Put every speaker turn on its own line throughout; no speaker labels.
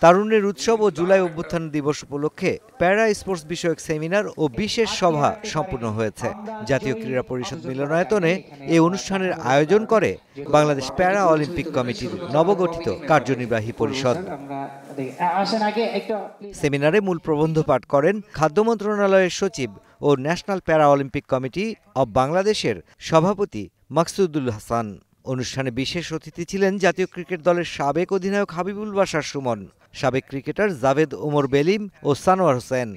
তারুণ্যের উৎসব ও জুলাই অভ্যুত্থান দিবস উপলক্ষে প্যারা স্পোর্টস বিষয়ক সেমিনার ও বিশেষ সভা সম্পন্ন হয়েছে। জাতীয় ক্রীড়া পরিষদ মিলনায়তনে এই অনুষ্ঠানের আয়োজন করে বাংলাদেশ প্যারা অলিম্পিক কমিটির নবগঠিত কার্যনির্বাহী পরিষদ। সেমিনারে মূল প্রবন্ধ পাঠ করেন খাদ্য মন্ত্রণালয়ের সচিব ও National Para Olympic Committee of বাংলাদেশের সভাপতি মাকসুদুল হাসান। অনুষ্ঠানে বিশেষ অতিথি ছিলেন জাতীয় ক্রিকেট দলের সাবেক অধিনায়ক হাবিবুল বাশার সুমন, সাবেক ক্রিকেটার জাভেদ ওমর বেলিম ও সানোয়ার হোসেন।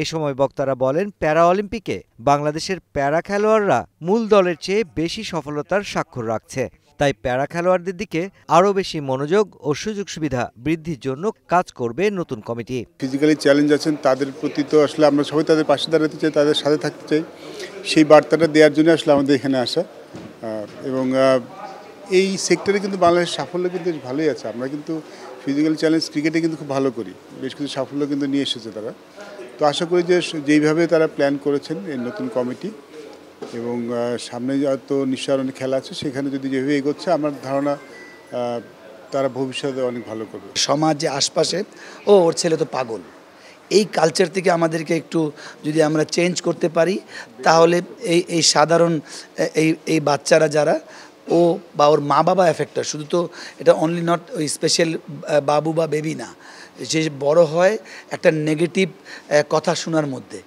এ সময় বক্তারা বলেন, প্যারা অলিম্পিকে বাংলাদেশের প্যারা খেলোয়াড়রা মূল দলের চেয়ে বেশি সফলতার স্বাক্ষর রাখছে। তাই প্যারা খেলোয়াড়দের দিকে আরও বেশি মনোযোগ ও সুযোগ সুবিধা বৃদ্ধির জন্য কাজ করবে নতুন কমিটি।
ফিজিক্যালি চ্যালেঞ্জ আছেন তাদের প্রতি তো আসলে আমরা সবাই তাদের পাশে দাঁড়াতে চাই, তাদের সাথে থাকতে চাই। সেই বার্তাটা দেওয়ার জন্য আসলে আমাদের এখানে আসা। এবং এই সেক্টরে কিন্তু বাংলাদেশের সাফল্য কিন্তু ভালোই আছে। আমরা কিন্তু ফিজিক্যাল চ্যালেঞ্জ ক্রিকেটে কিন্তু খুব ভালো করি, বেশ কিছু সাফল্য কিন্তু নিয়ে এসেছে তারা। তো আশা করি যে যেইভাবে তারা প্ল্যান করেছেন এই নতুন কমিটি, এবং সামনে হয়তো নিশ্চয় অনেক খেলা আছে, সেখানে যদি যেভাবে এগোচ্ছে আমার ধারণা তারা ভবিষ্যতে অনেক ভালো করবে।
সমাজে আশপাশে ওর ছেলে তো পাগল, এই কালচার থেকে আমাদেরকে একটু যদি আমরা চেঞ্জ করতে পারি, তাহলে এই সাধারণ এই বাচ্চারা যারা ও বা ওর মা বাবা এফেক্টার, শুধু তো এটা অনলি নট ওই স্পেশাল বাবু বা বেবি না, যে বড় হয় একটা নেগেটিভ কথা শোনার মধ্যে।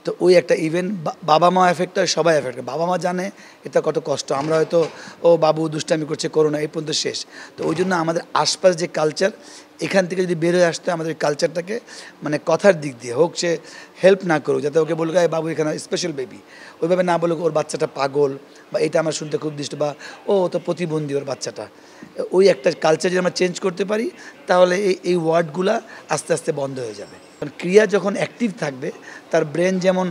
তো ওই একটা ইভেন বাবা মা এফেক্ট হয়, সবাই এফেক্ট হয়। বাবা মা জানে এটা কত কষ্ট, আমরা হয়তো ও বাবু দুষ্টামি করছে করোনা এই পর্যন্ত শেষ। তো ওই জন্য আমাদের আশপাশ যে কালচার, এখান থেকে যদি বের হয়ে আসতে আমাদের কালচারটাকে মানে কথার দিক দিয়ে হোক, সে হেল্প না করুক, যাতে ওকে বলুক বাবু এখানে স্পেশাল বেবি, ওইভাবে না বলুক ওর বাচ্চাটা পাগল বা এটা আমার শুনতে খুব দৃষ্ট, বা ও তো প্রতিবন্ধী ওর বাচ্চাটা। ওই একটা কালচার যদি আমরা চেঞ্জ করতে পারি, তাহলে এই ওয়ার্ডগুলা আস্তে আস্তে বন্ধ হয়ে যাবে। ক্রিয়া যখন অ্যাক্টিভ থাকবে, তার ব্রেন যেমন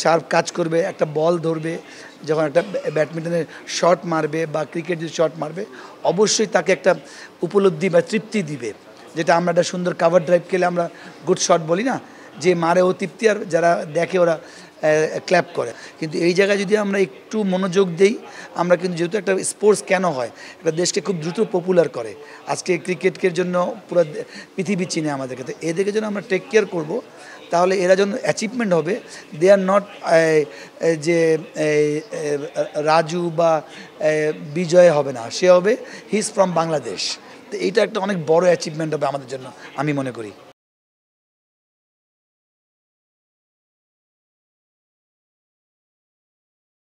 শার্প কাজ করবে, একটা বল ধরবে, যখন একটা ব্যাডমিন্টনের শট মারবে বা ক্রিকেট যদি শট মারবে, অবশ্যই তাকে একটা উপলব্ধি বা তৃপ্তি দিবে, যেটা আমরা একটা সুন্দর কাভার ড্রাইভ খেলে আমরা গুড শট বলি না, যে মারে ও তৃপ্তি, আর যারা দেখে ওরা ক্ল্যাপ করে। কিন্তু এই জায়গায় যদি আমরা একটু মনোযোগ দেই, আমরা কিন্তু যেহেতু একটা স্পোর্টস কেন হয়, একটা দেশকে খুব দ্রুত পপুলার করে, আজকে ক্রিকেটের জন্য পুরো পৃথিবী চিনে আমাদেরকে। তো এদেরকে যেন আমরা টেক কেয়ার করবো, তাহলে এরা যখন অ্যাচিভমেন্ট হবে, দে আর নট যে রাজু বা বিজয় হবে না, সে হবে হি ইজ ফ্রম বাংলাদেশ। তো এইটা একটা অনেক বড় অ্যাচিভমেন্ট হবে আমাদের জন্য, আমি মনে করি।